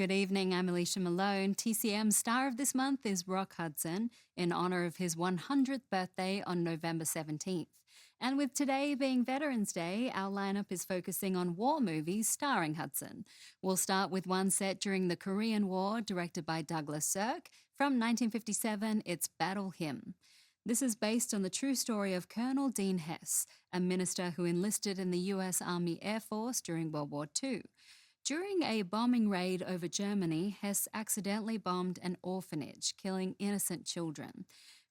Good evening, I'm Alicia Malone. TCM star of this month is Rock Hudson in honour of his 100th birthday on November 17th. And with today being Veterans Day, our lineup is focusing on war movies starring Hudson. We'll start with one set during the Korean War, directed by Douglas Sirk. From 1957, it's Battle Hymm. This is based on the true story of Colonel Dean Hess, a minister who enlisted in the US Army Air Force during World War II. During a bombing raid over Germany, Hess accidentally bombed an orphanage, killing innocent children.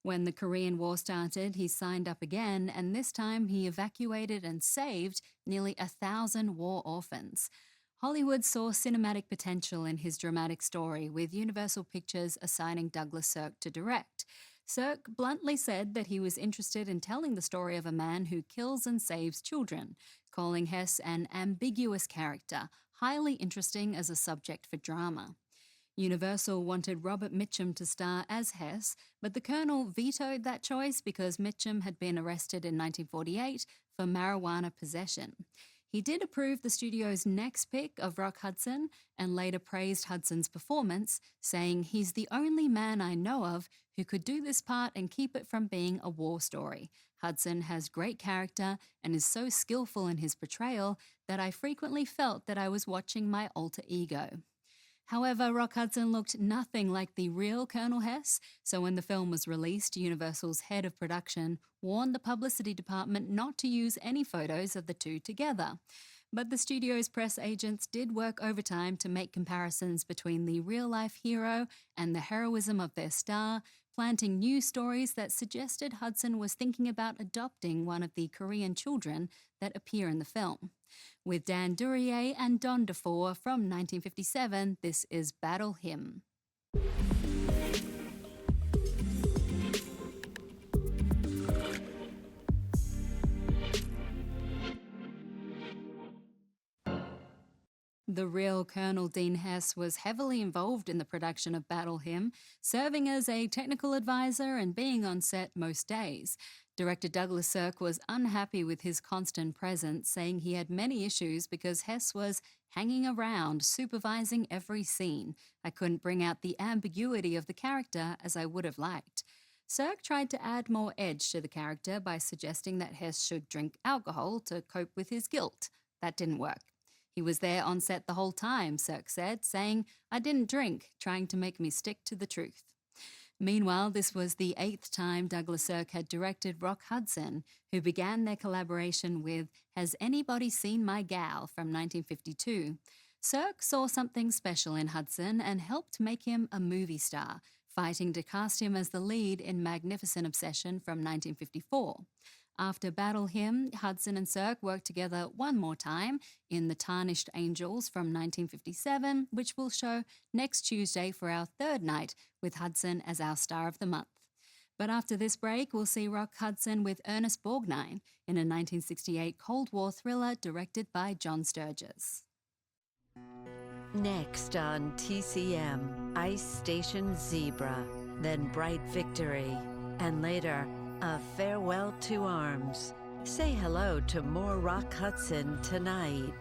When the Korean War started, he signed up again, and this time he evacuated and saved nearly 1,000 war orphans. Hollywood saw cinematic potential in his dramatic story, with Universal Pictures assigning Douglas Sirk to direct. Sirk bluntly said that he was interested in telling the story of a man who kills and saves children, calling Hess an ambiguous character, highly interesting as a subject for drama. Universal wanted Robert Mitchum to star as Hess, but the Colonel vetoed that choice because Mitchum had been arrested in 1948 for marijuana possession. He did approve the studio's next pick of Rock Hudson and later praised Hudson's performance, saying, "He's the only man I know of who could do this part and keep it from being a war story. Hudson has great character and is so skillful in his portrayal that I frequently felt that I was watching my alter ego." However, Rock Hudson looked nothing like the real Colonel Hess, so when the film was released, Universal's head of production warned the publicity department not to use any photos of the two together. But the studio's press agents did work overtime to make comparisons between the real-life hero and the heroism of their star, planting news stories that suggested Hudson was thinking about adopting one of the Korean children that appear in the film. With Dan Duryea and Don DeFore from 1957, this is Battle Hymm. The real Colonel Dean Hess was heavily involved in the production of Battle Hymm, serving as a technical advisor and being on set most days. Director Douglas Sirk was unhappy with his constant presence, saying he had many issues because Hess was hanging around, supervising every scene. "I couldn't bring out the ambiguity of the character as I would have liked." Sirk tried to add more edge to the character by suggesting that Hess should drink alcohol to cope with his guilt. That didn't work. "He was there on set the whole time," Sirk said, saying, "I didn't drink," trying to make me stick to the truth. Meanwhile, this was the 8th time Douglas Sirk had directed Rock Hudson, who began their collaboration with Has Anybody Seen My Gal from 1952. Sirk saw something special in Hudson and helped make him a movie star, fighting to cast him as the lead in Magnificent Obsession from 1954. After Battle Hymm, Hudson and Sirk worked together one more time in The Tarnished Angels from 1957, which we'll show next Tuesday for our third night with Hudson as our star of the month. But after this break, we'll see Rock Hudson with Ernest Borgnine in a 1968 Cold War thriller directed by John Sturges. Next on TCM, Ice Station Zebra, then Bright Victory, and later, A Farewell to Arms. Say hello to more Rock Hudson tonight.